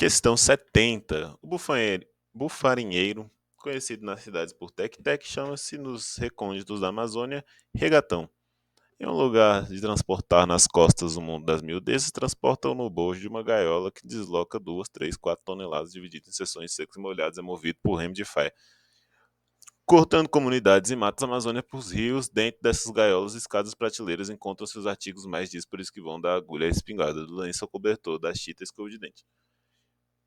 Questão 70. O bufarinheiro, conhecido nas cidades por tec-tec, chama-se nos recônditos da Amazônia regatão. Em um lugar de transportar nas costas o mundo das miudezas, transportam no bojo de uma gaiola que desloca 2, 3, 4 toneladas divididas em seções secas e molhadas é movido por remo de faia. Cortando comunidades e matas amazônicas por rios, dentro dessas gaiolas, escadas prateleiras encontram-se os artigos mais díspares que vão da agulha à espingarda, do lenço ao cobertor, da chita à escova de dente.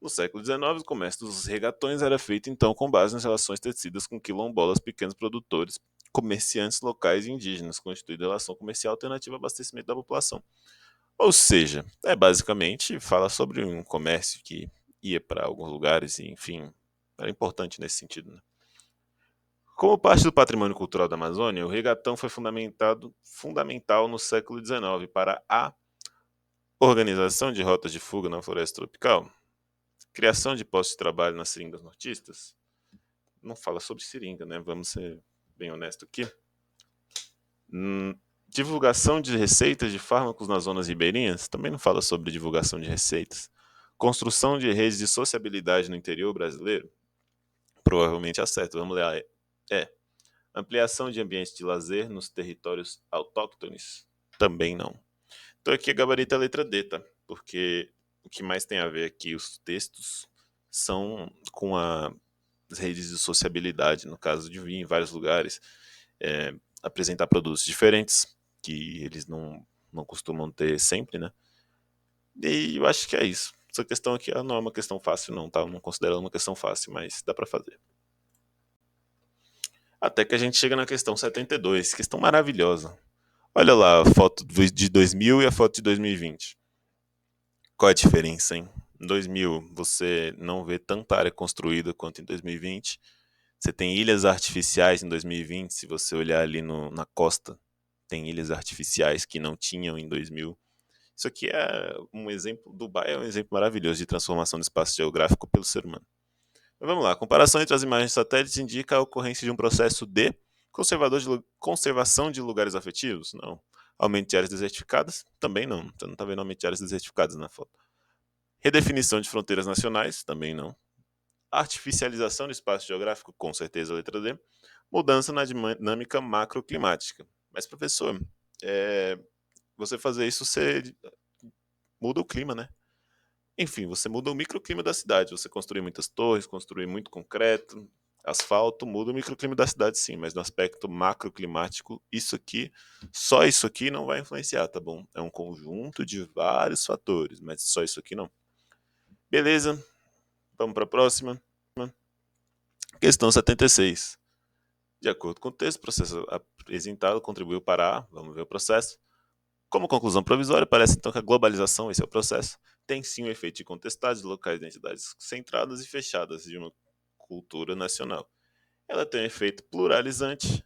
No século XIX, o comércio dos regatões era feito então com base nas relações tecidas com quilombolas, pequenos produtores, comerciantes locais e indígenas, constituindo relação comercial alternativa ao abastecimento da população. Ou seja, basicamente fala sobre um comércio que ia para alguns lugares e, enfim, era importante nesse sentido. Né? Como parte do patrimônio cultural da Amazônia, o regatão foi fundamental no século XIX para a organização de rotas de fuga na floresta tropical, criação de postos de trabalho nas seringas nortistas. Não fala sobre seringa, né? Vamos ser bem honestos aqui. Divulgação de receitas de fármacos nas zonas ribeirinhas. Também não fala sobre divulgação de receitas. Construção de redes de sociabilidade no interior brasileiro. Provavelmente acerta. Vamos ler. Ampliação de ambientes de lazer nos territórios autóctones. Também não. Então aqui a gabarita é a letra D, tá? Porque o que mais tem a ver aqui, os textos, são com as redes de sociabilidade, no caso de vir em vários lugares, apresentar produtos diferentes, que eles não costumam ter sempre, né? E eu acho que é isso. Essa questão aqui não é uma questão fácil não, tá? Eu não considero ela uma questão fácil, mas dá pra fazer. Até que a gente chega na questão 72, questão maravilhosa. Olha lá a foto de 2000 e a foto de 2020. Qual a diferença, hein? Em 2000 você não vê tanta área construída quanto em 2020. Você tem ilhas artificiais em 2020, se você olhar ali na costa, tem ilhas artificiais que não tinham em 2000. Isso aqui é um exemplo, Dubai é um exemplo maravilhoso de transformação do espaço geográfico pelo ser humano. Mas vamos lá, a comparação entre as imagens de satélites indica a ocorrência de um processo de conservação de lugares afetivos? Não. Aumento de áreas desertificadas? Também não. Você não está vendo aumento de áreas desertificadas na foto. Redefinição de fronteiras nacionais? Também não. Artificialização do espaço geográfico? Com certeza, letra D. Mudança na dinâmica macroclimática. Mas, professor, você fazer isso, você muda o clima, né? Enfim, você muda o microclima da cidade. Você construir muitas torres, construir muito concreto, asfalto, muda o microclima da cidade sim, mas no aspecto macroclimático, só isso aqui não vai influenciar, tá bom? É um conjunto de vários fatores, mas só isso aqui não. Beleza, vamos para a próxima. Questão 76. De acordo com o texto, o processo apresentado contribuiu para vamos ver o processo. Como conclusão provisória, parece então que a globalização, esse é o processo, tem sim o efeito de contestar, deslocar identidades centradas e fechadas de uma cultura nacional. Ela tem um efeito pluralizante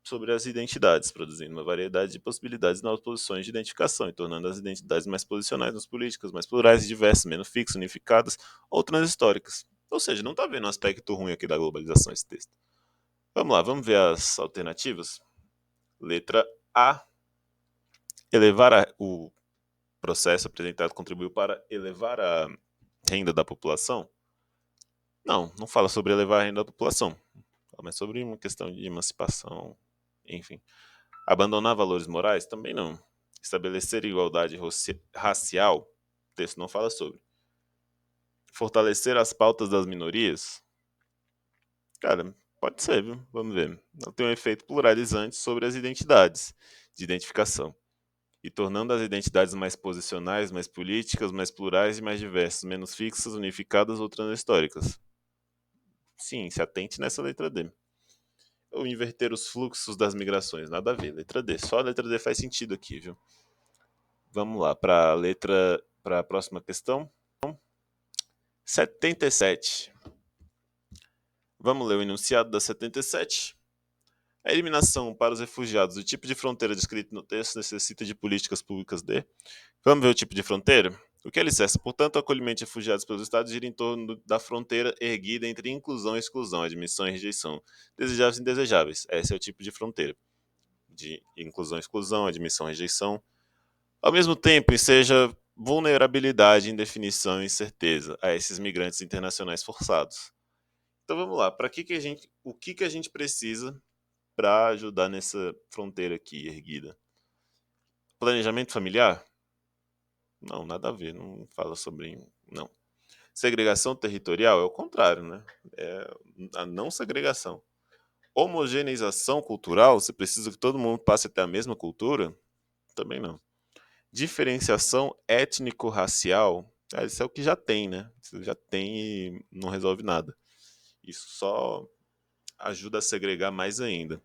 sobre as identidades, produzindo uma variedade de possibilidades nas posições de identificação e tornando as identidades mais posicionais nas políticas, mais plurais e diversas, menos fixas, unificadas ou transhistóricas. Ou seja, não está vendo um aspecto ruim aqui da globalização esse texto. Vamos lá, vamos ver as alternativas. Letra A. O processo apresentado contribuiu para elevar a renda da população? Não fala sobre elevar a renda da população. Fala mais sobre uma questão de emancipação, enfim. Abandonar valores morais? Também não. Estabelecer igualdade racial? O texto não fala sobre. Fortalecer as pautas das minorias? Cara, pode ser, viu? Vamos ver. Ela tem um efeito pluralizante sobre as identidades de identificação e tornando as identidades mais posicionais, mais políticas, mais plurais e mais diversas, menos fixas, unificadas ou transhistóricas. Sim, se atente nessa letra D. Ou inverter os fluxos das migrações, nada a ver, letra D. Só a letra D faz sentido aqui, viu? Vamos lá, para a próxima questão. 77. Vamos ler o enunciado da 77. A eliminação para os refugiados do tipo de fronteira descrito no texto necessita de políticas públicas de. Vamos ver o tipo de fronteira? O que alicerça, portanto, o acolhimento de refugiados pelos Estados gira em torno da fronteira erguida entre inclusão e exclusão, admissão e rejeição, desejáveis e indesejáveis. Esse é o tipo de fronteira. De inclusão e exclusão, admissão e rejeição. Ao mesmo tempo, enseja vulnerabilidade, indefinição e incerteza a esses migrantes internacionais forçados. Então vamos lá, para o que a gente precisa para ajudar nessa fronteira aqui erguida? Planejamento familiar? Não, nada a ver, não fala sobre, não. Segregação territorial é o contrário, né? É a não segregação. Homogeneização cultural, você precisa que todo mundo passe a ter a mesma cultura? Também não. Diferenciação étnico-racial, isso é o que já tem, né? Isso já tem e não resolve nada. Isso só ajuda a segregar mais ainda.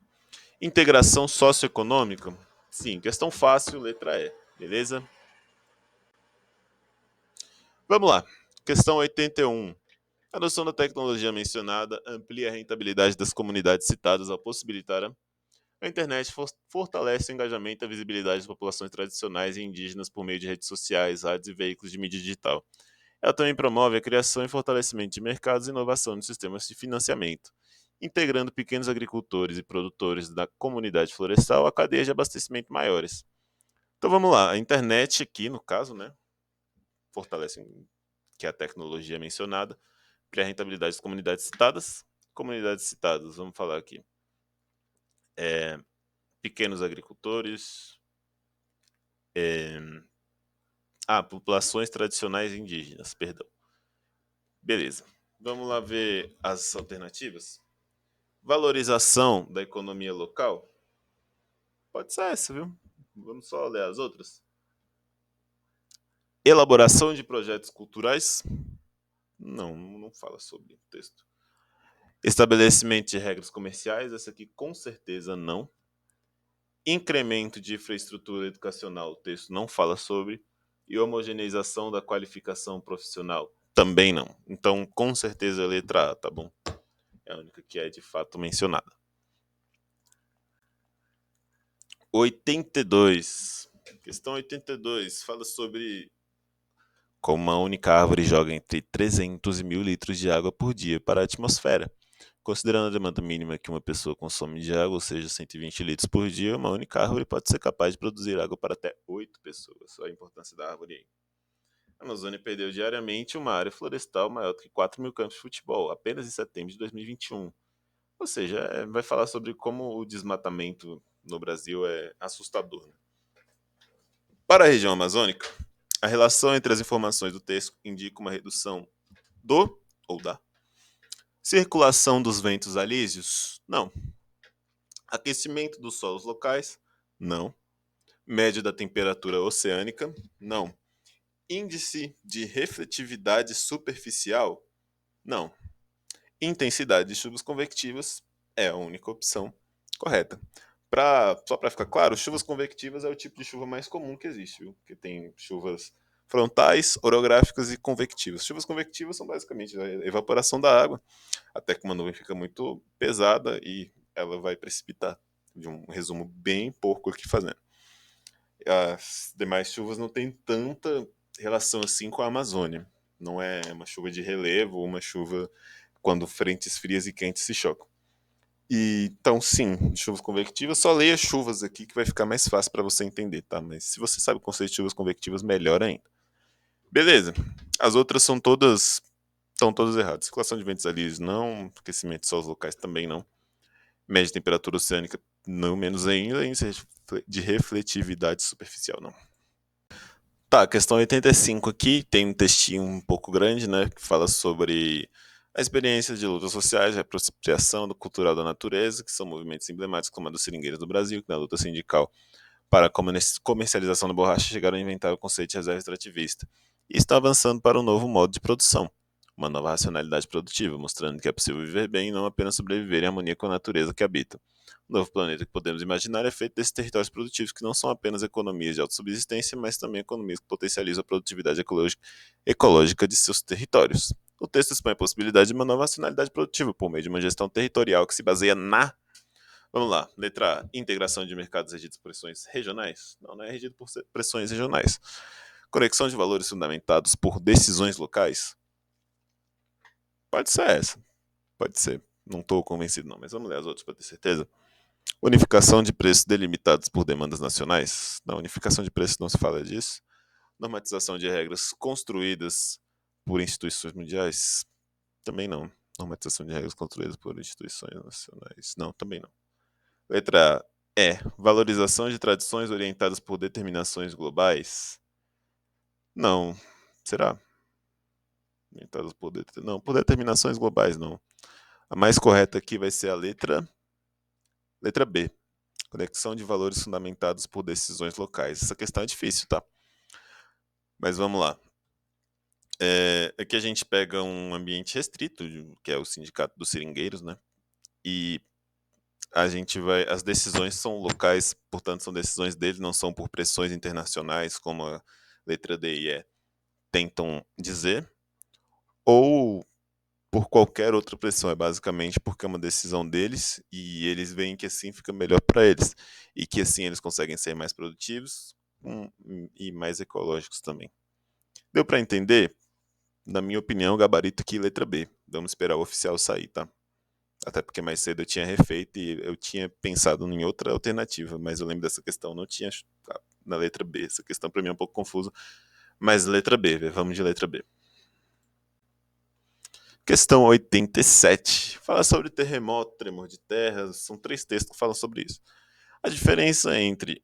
Integração socioeconômica? Sim, questão fácil, letra E, beleza? Vamos lá. Questão 81. A adoção da tecnologia mencionada amplia a rentabilidade das comunidades citadas ao possibilitar a internet fortalece o engajamento e a visibilidade das populações tradicionais e indígenas por meio de redes sociais, rádios e veículos de mídia digital. Ela também promove a criação e fortalecimento de mercados e inovação nos sistemas de financiamento, integrando pequenos agricultores e produtores da comunidade florestal a cadeias de abastecimento maiores. Então vamos lá, a internet aqui, no caso, né, fortalece que é a tecnologia mencionada, para a rentabilidade das comunidades citadas. Comunidades citadas, vamos falar aqui. Pequenos agricultores, populações tradicionais indígenas, perdão. Beleza. Vamos lá ver as alternativas. Valorização da economia local. Pode ser essa, viu? Vamos só ler as outras. Elaboração de projetos culturais. Não, não fala sobre o texto. Estabelecimento de regras comerciais. Essa aqui com certeza não. Incremento de infraestrutura educacional. O texto não fala sobre. E homogeneização da qualificação profissional. Também não. Então, com certeza, a letra A, tá bom? É a única que é de fato mencionada. 82. Questão 82 fala sobre como uma única árvore joga entre 300 e 1000 litros de água por dia para a atmosfera. Considerando a demanda mínima que uma pessoa consome de água, ou seja, 120 litros por dia, uma única árvore pode ser capaz de produzir água para até 8 pessoas. Olha a importância da árvore aí. A Amazônia perdeu diariamente uma área florestal maior do que 4 mil campos de futebol, apenas em setembro de 2021. Ou seja, vai falar sobre como o desmatamento no Brasil é assustador. Né? Para a região amazônica, a relação entre as informações do texto indica uma redução do ou da circulação dos ventos alísios? Não. Aquecimento dos solos locais? Não. Média da temperatura oceânica? Não. Índice de refletividade superficial? Não. Intensidade de chuvas convectivas é a única opção correta. Só para ficar claro, chuvas convectivas é o tipo de chuva mais comum que existe, viu? Porque tem chuvas frontais, orográficas e convectivas. Chuvas convectivas são basicamente a evaporação da água, até que uma nuvem fica muito pesada e ela vai precipitar. De um resumo bem pouco aqui fazendo. As demais chuvas não têm tanta relação assim com a Amazônia. Não é uma chuva de relevo, uma chuva quando frentes frias e quentes se chocam. Então, sim, chuvas convectivas, só leia chuvas aqui que vai ficar mais fácil para você entender, tá? Mas se você sabe o conceito de chuvas convectivas, melhor ainda. Beleza. As outras estão todas erradas. Circulação de ventos alísios não, aquecimento de solos locais também não. Média de temperatura oceânica não, menos ainda, índice de refletividade superficial não. Tá, questão 85 aqui, tem um textinho um pouco grande, né, que fala sobre a experiência de lutas sociais, a apropriação do cultural da natureza, que são movimentos emblemáticos como a dos seringueiros do Brasil, que na luta sindical para a comercialização da borracha chegaram a inventar o conceito de reserva extrativista. E estão avançando para um novo modo de produção, uma nova racionalidade produtiva, mostrando que é possível viver bem e não apenas sobreviver em harmonia com a natureza que habita. O novo planeta que podemos imaginar é feito desses territórios produtivos que não são apenas economias de autossubsistência, mas também economias que potencializam a produtividade ecológica de seus territórios. O texto expõe a possibilidade de uma nova racionalidade produtiva por meio de uma gestão territorial que se baseia na. Vamos lá, letra A, integração de mercados regidos por pressões regionais? Não, não é regido por pressões regionais. Conexão de valores fundamentados por decisões locais? Pode ser essa, pode ser. Não estou convencido não, mas vamos ler as outras para ter certeza. Unificação de preços delimitados por demandas nacionais? Na unificação de preços não se fala disso. Normatização de regras construídas por instituições mundiais? Também não. Normatização de regras construídas por instituições nacionais? Não, também não. Letra E. Valorização de tradições orientadas por determinações globais? Não. Será? Orientadas por não, por determinações globais, não. A mais correta aqui vai ser a letra B. Conexão de valores fundamentados por decisões locais. Essa questão é difícil, tá? Mas vamos lá. Aqui a gente pega um ambiente restrito, que é o Sindicato dos Seringueiros, né? E a gente vai. As decisões são locais, portanto, são decisões deles, não são por pressões internacionais, como a letra D e E tentam dizer, ou por qualquer outra pressão. É basicamente porque é uma decisão deles e eles veem que assim fica melhor para eles. E que assim eles conseguem ser mais produtivos e mais ecológicos também. Deu para entender? Na minha opinião, gabarito aqui, letra B. Vamos esperar o oficial sair, tá? Até porque mais cedo eu tinha refeito e eu tinha pensado em outra alternativa, mas eu lembro dessa questão, não tinha na letra B. Essa questão para mim é um pouco confusa, mas letra B, vamos de letra B. Questão 87. Fala sobre terremoto, tremor de terra, são 3 textos que falam sobre isso. A diferença entre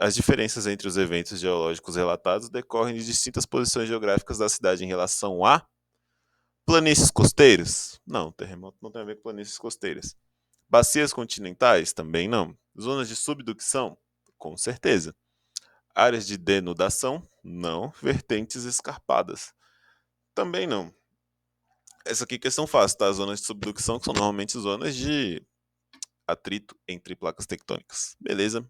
as diferenças entre os eventos geológicos relatados decorrem de distintas posições geográficas da cidade em relação a planícies costeiras? Não, terremoto não tem a ver com planícies costeiras. Bacias continentais? Também não. Zonas de subducção? Com certeza. Áreas de denudação? Não. Vertentes escarpadas? Também não. Essa aqui é questão fácil, tá? Zonas de subducção, que são normalmente zonas de atrito entre placas tectônicas. Beleza?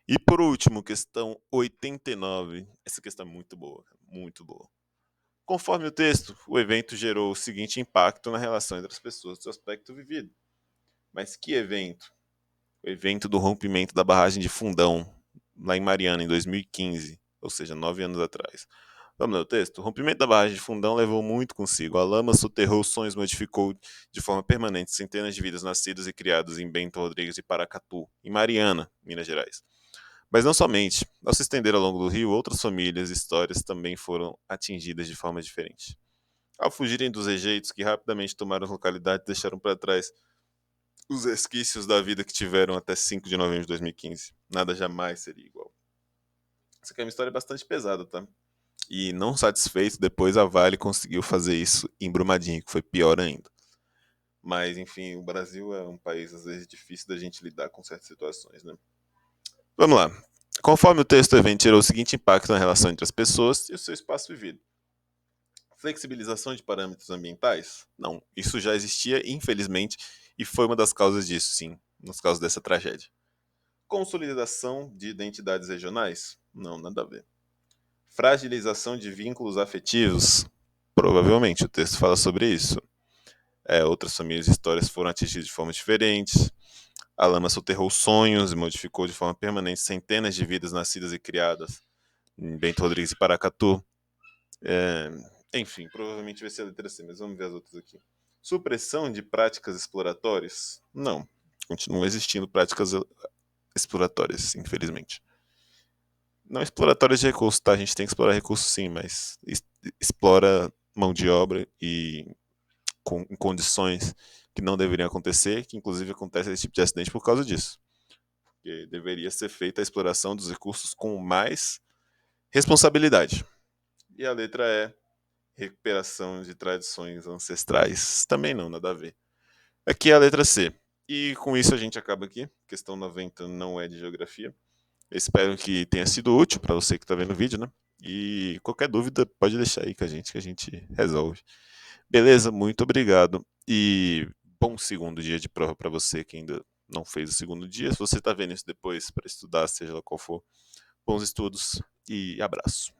E por último, questão 89. Essa questão é muito boa, muito boa. Conforme o texto, o evento gerou o seguinte impacto na relação entre as pessoas do aspecto vivido. Mas que evento? O evento do rompimento da barragem de Fundão, lá em Mariana, em 2015, ou seja, 9 anos atrás. Vamos ler o texto? O rompimento da barragem de Fundão levou muito consigo. A lama soterrou sonhos, modificou de forma permanente centenas de vidas nascidas e criadas em Bento Rodrigues e Paracatu, em Mariana, Minas Gerais. Mas não somente. Ao se estender ao longo do rio, outras famílias e histórias também foram atingidas de forma diferente. Ao fugirem dos rejeitos que rapidamente tomaram as localidades, deixaram para trás os resquícios da vida que tiveram até 5 de novembro de 2015. Nada jamais seria igual. Essa aqui é uma história bastante pesada, tá? E não satisfeito, depois a Vale conseguiu fazer isso em Brumadinho, que foi pior ainda. Mas, enfim, o Brasil é um país, às vezes, difícil da gente lidar com certas situações, né? Vamos lá. Conforme o texto do evento gerou o seguinte impacto na relação entre as pessoas e o seu espaço vivido. Flexibilização de parâmetros ambientais? Não, isso já existia, infelizmente, e foi uma das causas disso, sim, nas causas dessa tragédia. Consolidação de identidades regionais? Não, nada a ver. Fragilização de vínculos afetivos? Provavelmente, o texto fala sobre isso. Outras famílias e histórias foram atingidas de formas diferentes. A lama soterrou sonhos e modificou de forma permanente centenas de vidas nascidas e criadas em Bento Rodrigues e Paracatu. Enfim, provavelmente vai ser a letra C, mas vamos ver as outras aqui. Supressão de práticas exploratórias? Não. Continuam existindo práticas exploratórias, infelizmente. Não exploratórias de recursos, tá? A gente tem que explorar recursos sim, mas explora mão de obra e em condições que não deveriam acontecer, que inclusive acontece esse tipo de acidente por causa disso. Porque deveria ser feita a exploração dos recursos com mais responsabilidade. E a letra E, recuperação de tradições ancestrais. Também não, nada a ver. Aqui é a letra C. E com isso a gente acaba aqui. Questão 90 não é de geografia. Eu espero que tenha sido útil para você que está vendo o vídeo, né? E qualquer dúvida pode deixar aí com a gente que a gente resolve. Beleza? Muito obrigado. E bom segundo dia de prova para você que ainda não fez o segundo dia. Se você está vendo isso depois para estudar, seja lá qual for, bons estudos e abraço.